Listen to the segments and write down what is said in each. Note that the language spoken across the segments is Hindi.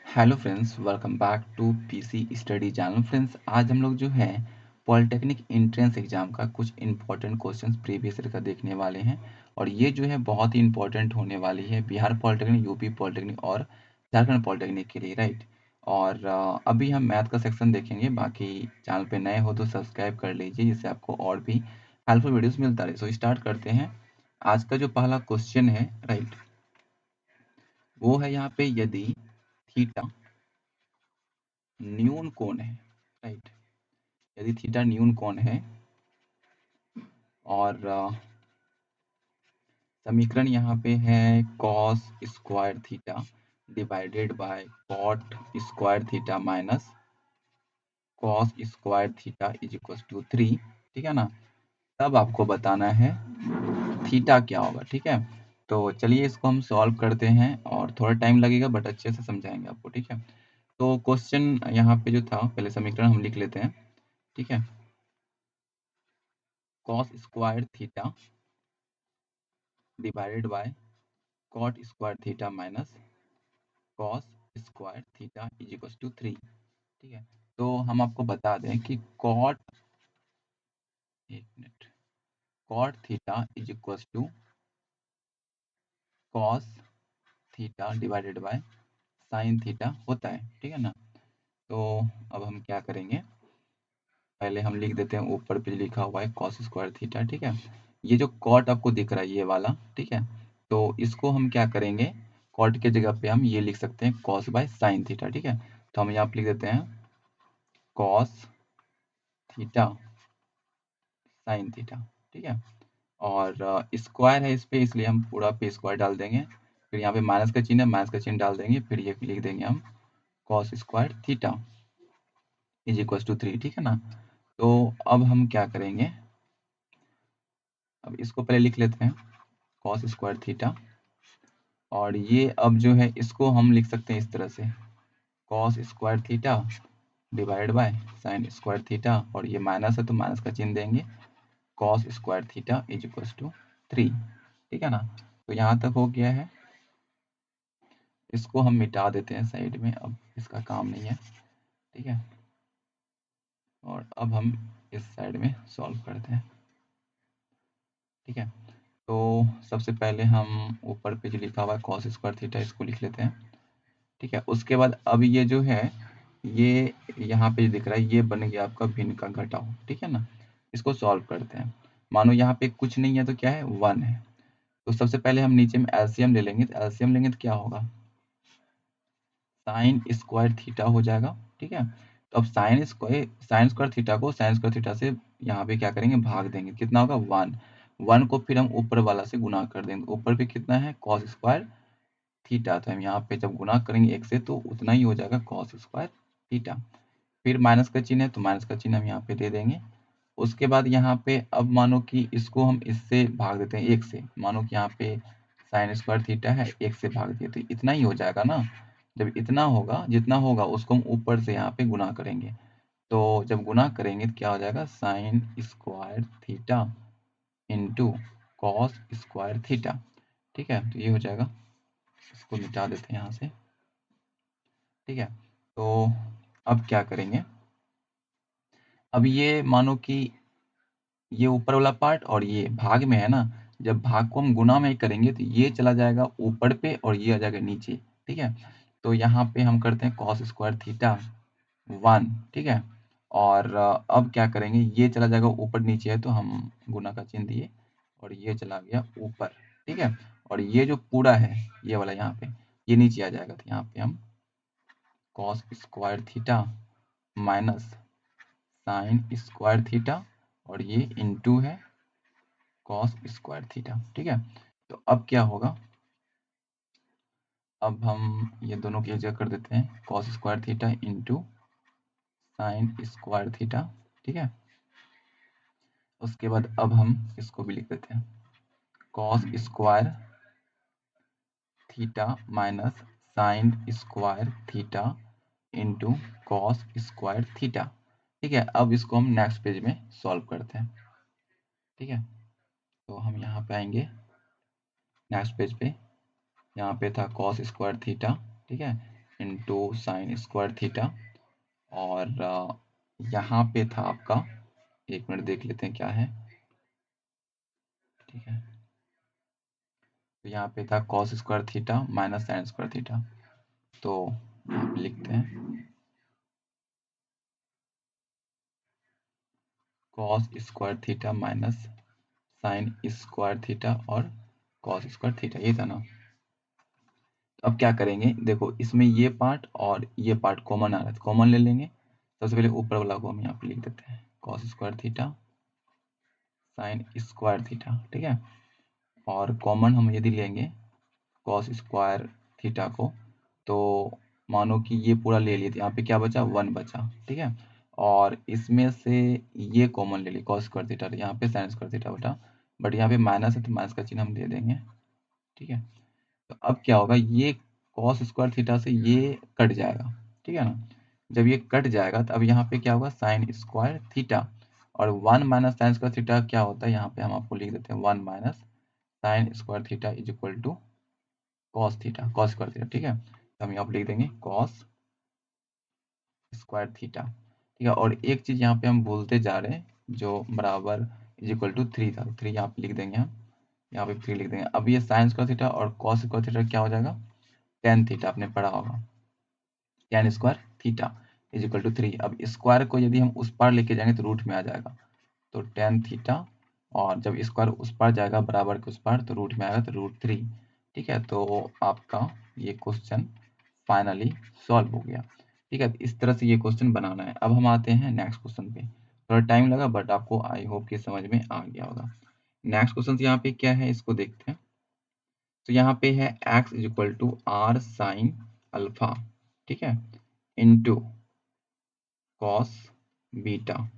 Hello friends, welcome back to PC study channel. Friends, आज हम लोग जो है पॉलिटेक्निक एंट्रेंस एग्जाम का कुछ इंपॉर्टेंट क्वेश्चंस प्रीवियस ईयर का देखने वाले हैं। और ये जो है बहुत ही इंपॉर्टेंट होने वाली है बिहार पॉलिटेक्निक, यूपी पॉलिटेक्निक और झारखंड पॉलिटेक्निक के लिए, राइट। और अभी हम मैथ का सेक्शन देखेंगे। बाकी चैनल पे नए हो तो सब्सक्राइब कर लीजिए, जिससे आपको और भी हेल्पफुल वीडियोस मिलता रहे। सो स्टार्ट करते हैं। आज का जो पहला क्वेश्चन है, राइट, वो है यहाँ पे, यदि थीटा न्यून कोण है, राइट, यदि थीटा न्यून कोण है और समीकरण यहाँ पे है cos square theta divided by cot square theta minus cos square theta is equal to 3, ठीक है ना। तब आपको बताना है थीटा क्या होगा, ठीक है। तो चलिए इसको हम सॉल्व करते हैं और थोड़ा टाइम लगेगा बट अच्छे से समझाएंगे आपको, ठीक है। तो क्वेश्चन यहाँ पे जो था, पहले समीकरण हम लिख लेते हैं, ठीक है। Cos square theta divided by cot square theta minus cos square theta is equal to 3, ठीक है। तो हम आपको बता दें कि कॉट, एक minute, cot theta is equal to cos theta divided by sine theta होता है, ठीक है ना। तो अब हम क्या करेंगे, पहले हम लिख देते हैं, ऊपर पे लिखा हुआ है कॉस स्क्वायर थीटा, ठीक है। ये जो कॉट आपको दिख रहा है ये वाला, ठीक है, तो इसको हम क्या करेंगे, कॉट के जगह पे हम ये लिख सकते हैं कॉस बाय साइन थीटा, ठीक है। तो हम यहाँ पे लिख देते हैं कॉस थीटा साइन थीटा, ठीक है। और स्क्वायर है इस पे, इसलिए हम पूरा पे स्क्वायर डाल देंगे। फिर यहाँ पे माइनस का चिन्ह है, माइनस का चिन्ह डाल देंगे। फिर ये लिख देंगे हम cos square theta is equal to 3, ठीक है ना। तो अब हम क्या करेंगे, अब इसको पहले लिख लेते हैं कॉस स्क्वायर थीटा, और ये अब जो है इसको हम लिख सकते हैं इस तरह से, cos square theta divide by sine square theta, और ये माइनस है तो माइनस का चिन्ह देंगे, cos square theta is equal to 3, ठीक है ना। तो यहाँ तक हो गया है, इसको हम मिटा देते हैं साइड में, अब इसका काम नहीं है, ठीक है। और अब हम इस साइड में सॉल्व करते हैं, ठीक है। तो सबसे पहले हम ऊपर पे जो लिखा हुआ है कॉस स्क्वायर थीटा, इसको लिख लेते हैं, ठीक है। उसके बाद अब ये जो है, ये यहाँ पे दिख रहा है, ये बन गया आपका भिन्न का घटाव, ठीक है ना। इसको सॉल्व करते हैं। मानो यहाँ पे कुछ नहीं है तो क्या है, 1 है। तो सबसे पहले हम नीचे में एलसीएम ले लेंगे, तो एलसीएम लेंगे तो क्या होगा, साइन स्क्वायर थीटा हो जाएगा, ठीक है। तो अब साइन स्क्वायर थीटा को साइन स्क्वायर थीटा से यहाँ पे क्या करेंगे, भाग देंगे, कितना होगा 1। 1 को फिर हम ऊपर वाला से गुना कर देंगे, ऊपर पे कितना है कॉस स्क्वायर थीटा, तो हम यहाँ पे जब गुना करेंगे एक से तो उतना ही हो जाएगा कॉस स्क्वायर थीटा। फिर माइनस का चिन्ह है तो माइनस का चिन्ह हम यहाँ पे दे देंगे। उसके बाद यहाँ पे अब मानो कि इसको हम इससे भाग देते हैं एक से, मानो कि यहाँ पे साइन स्क्वायर थीटा है, एक से भाग दिए तो इतना ही हो जाएगा ना। जब इतना होगा, जितना होगा उसको हम ऊपर से यहाँ पे गुना करेंगे। तो जब गुना करेंगे तो क्या हो जाएगा, sign square theta into cos square theta, ठीक है। तो ये हो जाएगा, इसको मिटा देते हैं यहाँ से, ठीक है। तो अब क्या करेंगे, अब ये मानो कि ये ऊपर वाला पार्ट और ये भाग में है ना, जब भाग को हम गुना में करेंगे तो ये चला जाएगा ऊपर पे और ये आ जाएगा नीचे, ठीक है। तो यहाँ पे हम करते हैं कॉस स्क्वायर थीटा 1, ठीक है। और अब क्या करेंगे, ये चला जाएगा ऊपर, नीचे है तो हम गुना का चिन्ह दिए और ये चला गया ऊपर, ठीक है। और ये जो पूरा है ये वाला यहाँ पे, ये नीचे आ जाएगा, तो यहाँ पे हम cos square theta minus sine square theta, और ये इनटू है कॉस स्क्वायर थीटा, ठीक है। तो अब क्या होगा, अब हम ये दोनों की जगह कर देते हैं cos square theta into sine square theta, ठीक है। उसके बाद अब हम इसको भी लिख देते हैं cos square theta minus sine square theta into cos square theta, ठीक है। अब इसको हम नेक्स्ट पेज में सॉल्व करते हैं, ठीक है। तो हम यहाँ पे आएंगे नेक्स्ट पेज पे, यहाँ पे था कॉस स्क्वायर थीटा, ठीक है। इंटू साइन स्क्वायर थीटा, और यहाँ पे था आपका, एक मिनट देख लेते हैं क्या है, ठीक है। तो यहाँ पे था cos square theta minus sine square theta, तो आप लिखते हैं cos square theta minus sine square theta और कॉस स्क्वायर थीटा, ये था ना। तो अब क्या करेंगे, देखो इसमें ये पार्ट और ये पार्ट कॉमन आ रहा है, तो कॉमन ले लेंगे। सबसे पहले ऊपर वाला को हम यहाँ पे लिख देते हैं cos square theta sine square theta, ठीक है। और कॉमन हम यदि लेंगे कॉस स्क्वायर थीटा को, तो मानो कि ये पूरा ले लिए, यहाँ पे क्या बचा, 1 बचा, ठीक है। और इसमें से ये कॉमन ले ली कॉस स्क्वायर थीटा, यहाँ पे साइन स्क्वायर थीटा बटा, बट यहाँ पे माइनस है तो माइनस का चिन्ह हम दे देंगे, ठीक है। तो अब क्या होगा, ये कॉस स्क्वायर थीटा से ये कट जाएगा, ठीक है ना। जब ये कट जाएगा तो अब यहाँ पे क्या होगा, साइन स्क्वायर थीटा, और 1 माइनस साइन स्क्वायर थीटा क्या होता है, यहाँ पे हम आपको लिख देते हैं 1 minus sine square theta is equal to cos theta, cos square theta, ठीक है। तो हम यहाँ पे लिख देंगे कॉस स्क्वायर थीटा, ठीक है। और एक चीज यहाँ पे हम भूलते जा रहे हैं, जो बराबर इज इक्वल टू 3 था, 3 यहाँ पे लिख देंगे हम, यहाँ पे 3 लिख देंगे। अब ये साइन स्क्वायर थीटा और कॉस स्क्वायर थीटा क्या हो जाएगा, टेन थीटा, आपने पढ़ा होगा, tan square theta is equal to 3। अब स्क्वायर को यदि हम उस पार लेके जाएंगे तो रूट में आ जाएगा, तो टेन थीटा, और जब स्क्वायर उस पार जाएगा बराबर के उस पार तो रूट में आएगा, तो √3, ठीक है। तो आपका ये क्वेश्चन फाइनली सॉल्व हो गया, ठीक है। इस तरह से ये क्वेश्चन बनाना है। अब हम आते हैं नेक्स्ट क्वेश्चन पे, थोड़ा टाइम लगा बट आपको आई होप कि समझ में आ गया होगा। नेक्स्ट क्वेश्चन यहाँ पे क्या है, इसको देखते हैं। तो यहाँ पे है x is equal to R sine alpha, ठीक है, इंटू कॉस बीटा।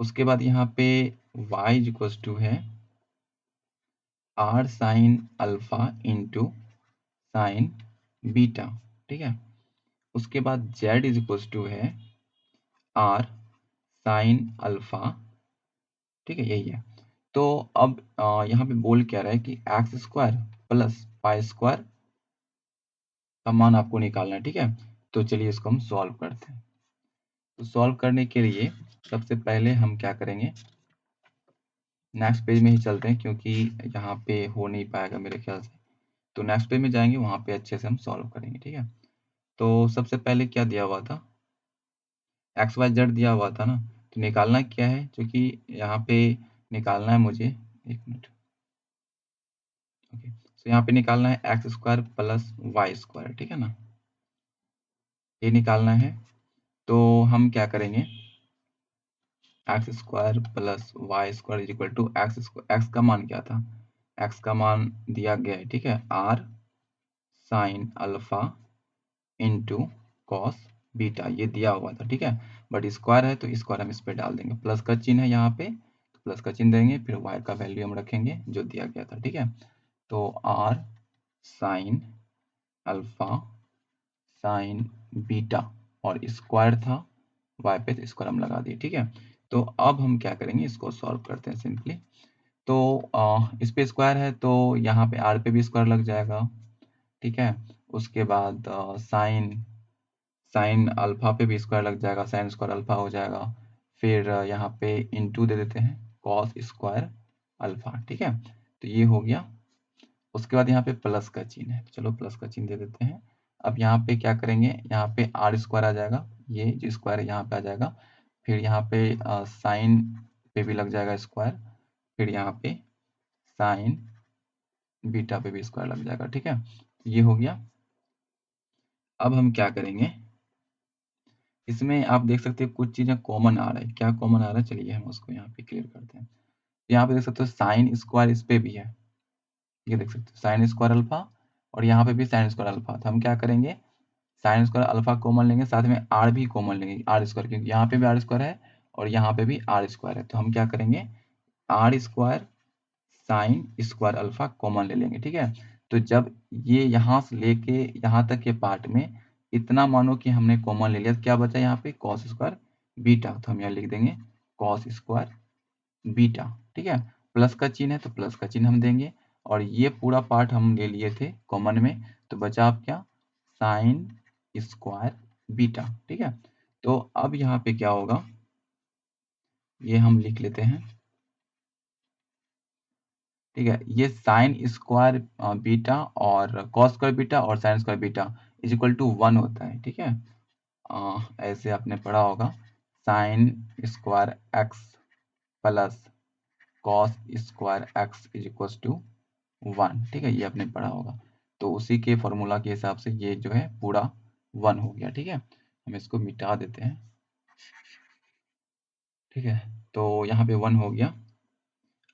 उसके बाद यहाँ पे y इज इक्वल टू है are sine alpha into sine beta, ठीक है। उसके बाद z इज इक्वल टू है आर साइन अल्फा, ठीक है, यही है। तो अब यहाँ पे बोल क्या रहा है कि x square plus pi square का मान आपको निकालना है, ठीक है। तो चलिए इसको हम सॉल्व करते हैं। तो सॉल्व करने के लिए सबसे पहले हम क्या करेंगे, नेक्स्ट पेज में ही चलते हैं, क्योंकि यहाँ पे हो नहीं पाएगा मेरे ख्याल से। तो नेक्स्ट पेज में जाएंगे, वहाँ पे अच्छे से हम सॉल्व करेंगे, ठीक है। तो सबसे पहले क्या दिया हुआ था, एक्स वाई जेड दिया हुआ था ना। तो निकालना क्या है, क्योंकि यहाँ पे निकालना है मुझे, एक मिनट, ओके। तो यहाँ पे निकालना है x square plus y square, ठीक है ना, ये निकालना है। तो हम क्या करेंगे, x square plus y square is equal to x का मान क्या था, एक्स का मान दिया गया है, ठीक है, are sine alpha into cos beta, ये दिया हुआ था, ठीक है। बट स्क्वायर है तो स्क्वायर हम इस पे डाल देंगे, प्लस का चिन्ह है यहाँ पे, तो प्लस का चिन्ह देंगे, फिर वाई का वैल्यू हम रखेंगे जो दिया गया था, ठीक है। तो r sine alpha sine beta, और स्क्वायर था वाई पे, तो स्क्वायर हम लगा दिए, ठीक है। तो अब हम क्या करेंगे, इसको सॉल्व करते हैं सिंपली। तो इस पे स्क्वायर है तो यहाँ पे आर पे भी स्क्वायर लग जाएगा, ठीक है। उसके बाद साइन साइन अल्फा पे भी स्क्वायर लग जाएगा, साइन स्क्वायर अल्फा हो जाएगा। फिर यहाँ पे इंटू दे देते हैं कॉस स्क्वायर अल्फा, ठीक है। तो ये हो गया। उसके बाद यहाँ पे प्लस का चिन्ह है, चलो प्लस का चिन्ह दे देते हैं। अब यहाँ पे क्या करेंगे, यहाँ पे आर स्क्वायर आ जाएगा, ये जो स्क्वायर है यहाँ पे आ जाएगा। फिर यहाँ पे साइन पे भी लग जाएगा स्क्वायर, फिर यहाँ पे साइन बीटा पे भी स्क्वायर लग जाएगा, ठीक है। ये हो गया। अब हम क्या करेंगे, इसमें आप देख सकते हैं कुछ चीजें कॉमन आ रहा है, क्या कॉमन आ रहा है, चलिए हम उसको यहाँ पे क्लियर करते हैं। यहाँ पे देख सकते हो साइन स्क्वायर इस पे भी है, ये देख सकते हो साइन स्क्वायर अल्फा, और यहाँ पे भी साइन स्क्वायर अल्फा। तो हम क्या करेंगे, साइन स्क्वायर अल्फा कॉमन लेंगे, साथ में आर भी कॉमन लेंगे, आर स्क्वायर, क्योंकि यहाँ पे भी आर स्क्वायर है और यहाँ पे भी आर स्क्वायर है। तो हम क्या करेंगे, r square sine square alpha common ले लेंगे, ठीक है। तो जब ये यहाँ से लेके यहाँ तक के पार्ट में इतना मानो कि हमने कॉमन ले लिया, तो क्या बचा यहाँ पे कॉस स्क्वायर बीटा, तो हम यहाँ लिख देंगे कॉस स्क्वायर बीटा, ठीक है। प्लस का चिन्ह है तो प्लस का चिन्ह हम देंगे, और ये पूरा पार्ट हम ले लिए थे कॉमन में, तो बचा आप क्या, साइन स्क्वायर बीटा, ठीक है। तो अब यहाँ पे क्या होगा, ये हम लिख लेते हैं, ठीक है। ये साइन स्क्वायर बीटा और कॉस स्क्वायर बीटा और sine square beta is equal to 1 होता है, ठीक है। ऐसे आपने पढ़ा होगा, sine square x plus cos square x is equal to 1, ठीक है, ये आपने पढ़ा होगा। तो उसी के फॉर्मूला के हिसाब से ये जो है पूरा 1 हो गया, ठीक है। हम इसको मिटा देते हैं, ठीक है। तो यहाँ पे 1 हो गया।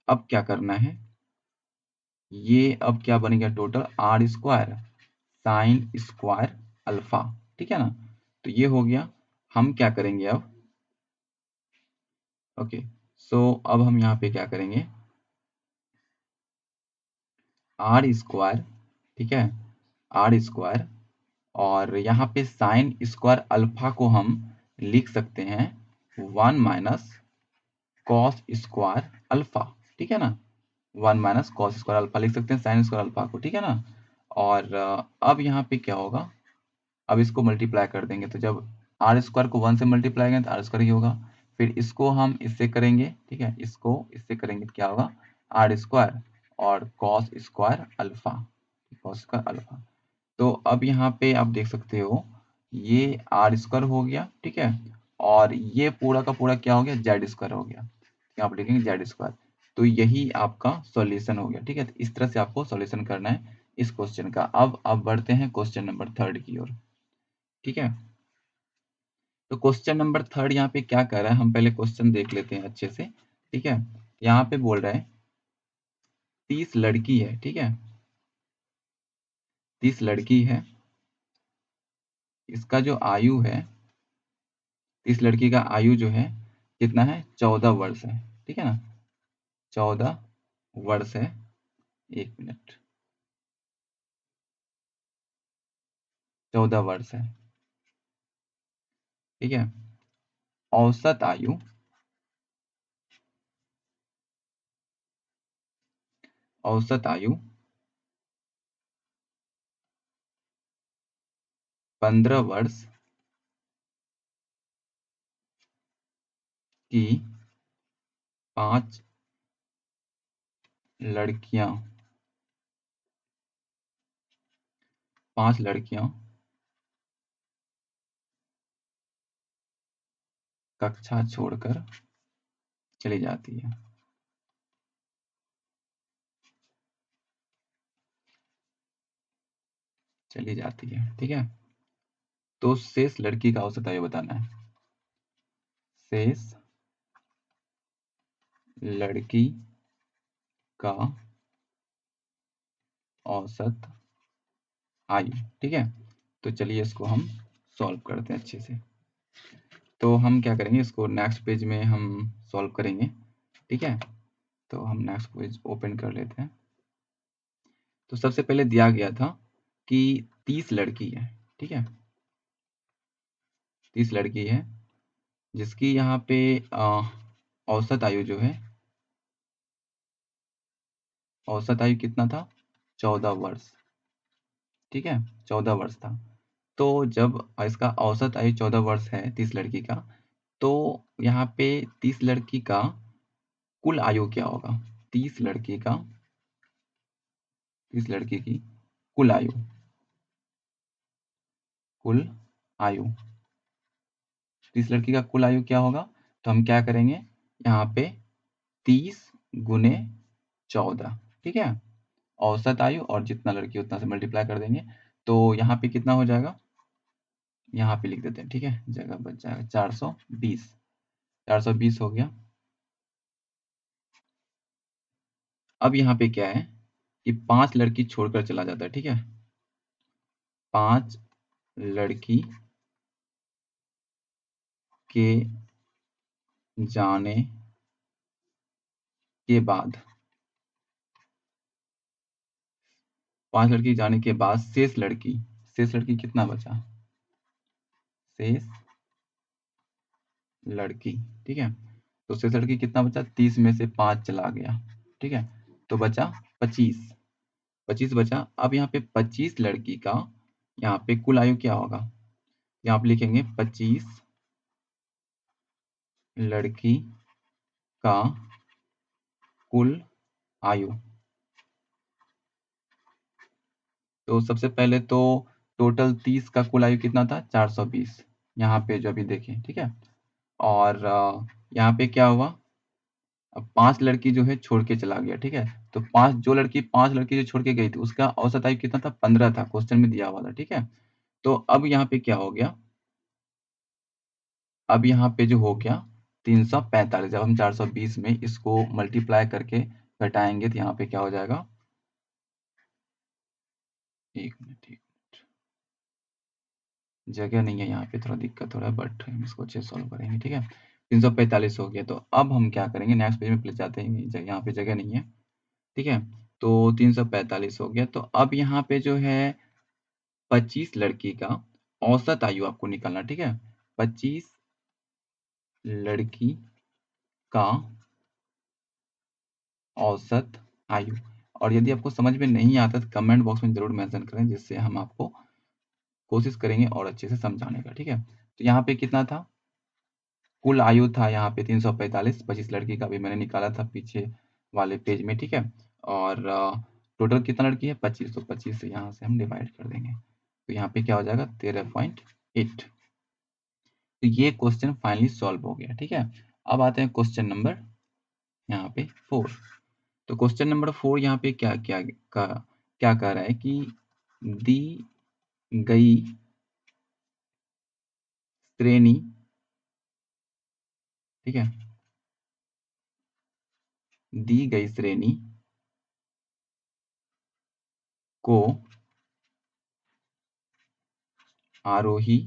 अब क्या करना है, ये अब क्या बन गया total, r square sine square alpha, ठीक है ना। तो ये हो गया। हम क्या करेंगे अब, ओके, सो अब हम यहाँ पे क्या करेंगे, आर स्क्वायर, ठीक है, आर स्क्वायर, और यहाँ पे साइन स्क्वायर अल्फा को हम लिख सकते हैं 1 माइनस कॉस स्क्वायर अल्फा, ठीक है ना। 1 माइनस कॉस स्क्वायर अल्फा लिख सकते हैं साइन स्क्वायर अल्फा को, ठीक है ना। और अब यहाँ पे क्या होगा, अब इसको मल्टीप्लाई कर देंगे, तो जब आर स्क्वायर को 1 से मल्टीप्लाई करेंगे तो आर स्क्वायर ही होगा। फिर इसको हम इससे करेंगे, ठीक है, इसको इससे करेंगे तो क्या होगा, आर स्क्वायर और cos square alpha, cos square alpha. तो अब यहाँ पे आप देख सकते हो, ये आर स्क्वायर हो गया, ठीक है, और ये पूरा का पूरा क्या हो गया, जेड स्क्वायर हो गया, यहाँ पे लिखेंगे जेड स्क्वायर। तो यही आपका सॉल्यूशन हो गया, ठीक है। तो इस तरह से आपको सॉल्यूशन करना है इस क्वेश्चन का। अब बढ़ते हैं क्वेश्चन नंबर 3 की ओर, ठीक है। तो क्वेश्चन नंबर 3 यहाँ पे क्या कर रहा है, हम पहले क्वेश्चन देख लेते हैं अच्छे से, ठीक है। यहाँ पे बोल रहा है 30 लड़की है, ठीक है, 30 लड़की है, इसका जो आयु है, इस लड़की का आयु जो है कितना है, 14 वर्ष है, ठीक है ना, 14 वर्ष है। 1 मिनट, 14 वर्ष है, ठीक है। औसत आयु, औसत आयु 15 वर्ष की 5 लड़कियां, 5 लड़कियां कक्षा छोड़कर चली जाती है, चली जाती है, ठीक है। तो शेष लड़की का औसत आयु बताना है, शेष लड़की का औसत आयु, ठीक है। तो चलिए इसको हम सॉल्व करते हैं अच्छे से। तो हम क्या करेंगे, इसको नेक्स्ट पेज में हम सॉल्व करेंगे, ठीक है। तो हम नेक्स्ट पेज ओपन कर लेते हैं। तो सबसे पहले दिया गया था कि 30 लड़की है, ठीक है, 30 लड़की है, जिसकी यहाँ पे औसत आयु जो है, औसत आयु कितना था, 14 वर्ष, ठीक है, 14 वर्ष था। तो जब इसका औसत आयु 14 वर्ष है 30 लड़की का, तो यहाँ पे 30 लड़की का कुल आयु क्या होगा, 30 लड़की का, 30 लड़की की कुल आयु, कुल आयु, 30 लड़की का कुल आयु क्या होगा। तो हम क्या करेंगे, यहाँ पे 30 गुने 14, ठीक है, औसत आयु और जितना लड़की उतना से मल्टीप्लाई कर देंगे। तो यहाँ पे कितना हो जाएगा, यहाँ पे लिख देते हैं, ठीक है, जगह बच जाएगा, 420, 420 हो गया। अब यहाँ पे क्या है कि 5 लड़की छोड़कर चला जाता है, ठीक है, 5 लड़की के जाने के बाद, 5 लड़की जाने के बाद शेष लड़की, शेष लड़की कितना बचा, शेष लड़की, ठीक है। तो शेष लड़की कितना बचा, 30 में से 5 चला गया, ठीक है, तो बचा 25, 25 बचा। अब यहाँ पे 25 लड़की का यहाँ पे कुल आयु क्या होगा, यहाँ पे लिखेंगे 25 लड़की का कुल आयु। तो सबसे पहले तो टोटल 30 का कुल आयु कितना था, 420, यहाँ पे जो अभी देखें, ठीक है। और यहाँ पे क्या हुआ, अब 5 लड़की जो है छोड़ के चला गया, ठीक है। तो 5 लड़की जो छोड़ के गई थी उसका औसत आयु कितना था, 15 था, क्वेश्चन में दिया हुआ था, ठीक है। तो अब यहाँ पे क्या हो गया, अब यहाँ पे जो हो गया 345, जब हम 420 में इसको मल्टीप्लाई करके घटाएंगे तो यहाँ पे क्या हो जाएगा, एक मिनट, जगह नहीं है यहाँ पे, थोड़ा दिक्कत हो रहा है, बट हम इसको अच्छे सॉल्व करेंगे, ठीक है। 345 हो गया। तो अब हम क्या करेंगे, नेक्स्ट पेज में प्लीज जाते हैं, यहाँ पे जगह नहीं है, ठीक है। तो 345 हो गया। तो अब यहाँ पे जो है 25 लड़की का औसत आयु आपको निकालना, ठीक है। 25 लड़की का औसत आयु। और यदि आपको समझ में नहीं आता तो कमेंट बॉक्स में जरूर मेंशन करें, जिससे हम आपको कोशिश करेंगे और अच्छे से समझाने का, ठीक है। तो यहाँ पे कितना था, कुल आयु था यहाँ पे 345, 25 लड़की का भी मैंने निकाला था पीछे वाले पेज में, ठीक है। और टोटल कितना लड़की है, 25, तो 25 से यहाँ से हम डिवाइड कर देंगे, तो यहाँ पे क्या हो जाएगा, 13.8। तो ये क्वेश्चन फाइनली सॉल्व हो गया, ठीक है। अब आते हैं क्वेश्चन नंबर यहाँ पे 4। तो क्वेश्चन नंबर 4 यहाँ पे क्या कह रहा है कि दी गई श्रेणी, ठीक है, दी गई श्रेणी को आरोही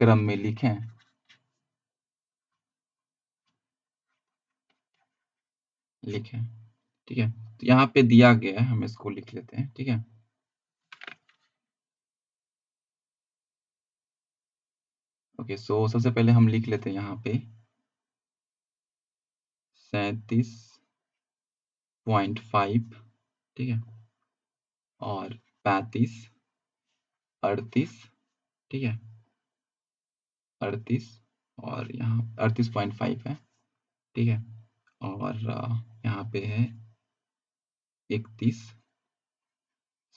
क्रम में लिखें। ठीक है। तो यहाँ पे दिया गया है, हम इसको लिख लेते हैं, ठीक है। ओके, सो सबसे पहले हम लिख लेते हैं यहाँ पे 37.5, ठीक है, और 35, 38, ठीक है, 38, और यहाँ 38.5 है, ठीक है। और यहाँ पे है 31,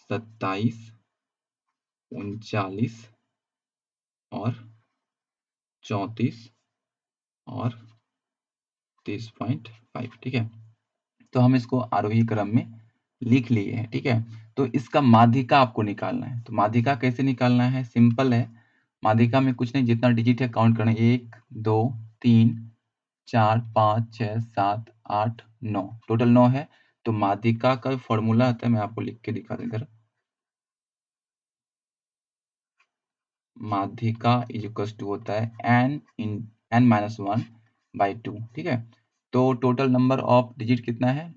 27, 39, और 34, और 30.5, ठीक है। तो हम इसको आरोही क्रम में लिख लिए हैं, ठीक है। तो इसका माध्यिका आपको निकालना है। तो माध्यिका कैसे निकालना है, सिंपल है। माध्यिका में कुछ नहीं, जितना डिजिट है काउंट करना है, 1 2 3 4 5 6 7 8 9, टोटल 9 है। तो माध्यिका का फॉर्मूला आता है, मैं आपको लिख के दिखा दूं इधर। माध्यिका इज इक्वल टू होता है n-1/2, ठीक है। तो टोटल नंबर ऑफ डिजिट कितना है,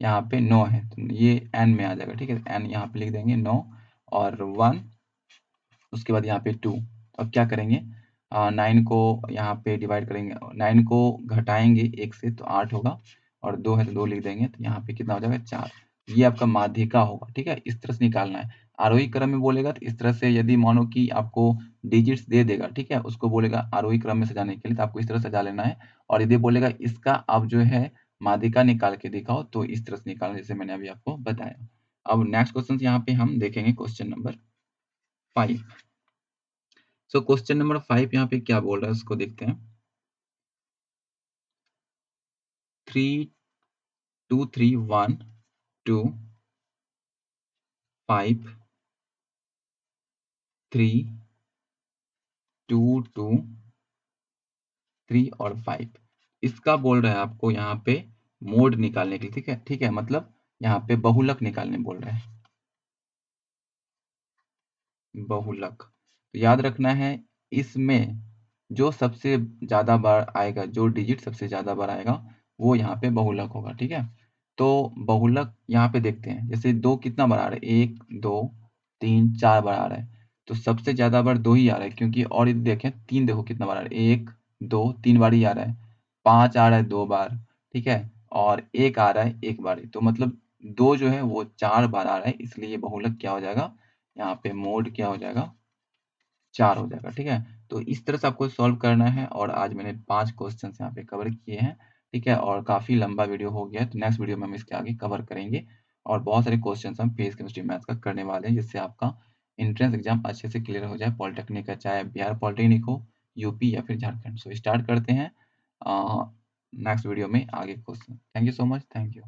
यहाँ पे 9 है, तो ये n में आ जाएगा, ठीक है। n यहाँ पे लिख देंगे 9, और 1, उसके बाद यहाँ पे 2। अब क्या करेंगे, 9 को यहाँ पे डिवाइड करेंगे, 9 को घटाएंगे 1 से तो 8 होगा, और 2 है तो 2 लिख देंगे, तो यहाँ पे कितना हो जाएगा, 4। ये आपका माध्यिका होगा, ठीक है। इस तरह से निकालना है। आरोही क्रम में बोलेगा तो इस तरह से, यदि मानो कि आपको डिजिट्स दे देगा, ठीक है, उसको बोलेगा आरोही क्रम में सजाने के लिए, तो आपको इस तरह सजा लेना है। और यदि बोलेगा इसका आप जो है माध्यिका निकाल के दिखाओ, तो इस तरह से निकालना, जैसे मैंने अभी आपको बताया। अब नेक्स्ट क्वेश्चन यहाँ पे हम देखेंगे question number 5। So question number 5 यहाँ पे क्या बोल रहा है, उसको देखते हैं। 3 2 3 1 2 5 3 2 2 3 और 5। इसका बोल रहा है आपको यहाँ पे मोड निकालने के लिए, ठीक है, ठीक है, मतलब यहाँ पे बहुलक निकालने बोल रहा है, बहुलक। तो याद रखना है, इसमें जो सबसे ज्यादा बार आएगा, जो डिजिट सबसे ज्यादा बार आएगा, वो यहाँ पे बहुलक होगा, ठीक है। तो बहुलक यहाँ पे देखते हैं, जैसे 2 कितना बार आ रहा है, 1 2 3 4 बार आ रहा है। तो सबसे ज्यादा बार 2 ही आ रहा है, क्योंकि और यदि देखें 3, देखो कितना बार आ रहा है, 1 2 3 बार ही आ रहा है। 5 आ रहा है 2 बार, ठीक है, और 1 आ रहा है 1 बार ही। तो मतलब 2 जो है वो 4 बार आ रहा है, इसलिए ये बहुलक क्या हो जाएगा, यहाँ पे मोड क्या हो जाएगा 4 हो जाएगा, ठीक है? तो इस तरह से आपको सॉल्व करना है और आज मैंने 5 क्वेश्चन्स यहाँ पे कवर किए हैं, ठीक है? और काफ़ी लंबा वीडियो हो गया है, तो नेक्स्ट वीडियो में हम इसके आगे कवर करेंगे और बहुत सारे क्वेश्चन्स हम फिजिक्स, केमिस्ट्री, मैथ्स का करने वाले हैं, जिससे आपका एंट्रेंस एग्ज़ाम अच्छे से क्लियर हो जाए पॉलिटेक्निक का, चाहे बिहार पॉलिटेक्निक हो, यूपी या फिर झारखंड। सो स्टार्ट करते हैं नेक्स्ट वीडियो में आगे question. Thank you so much, thank you.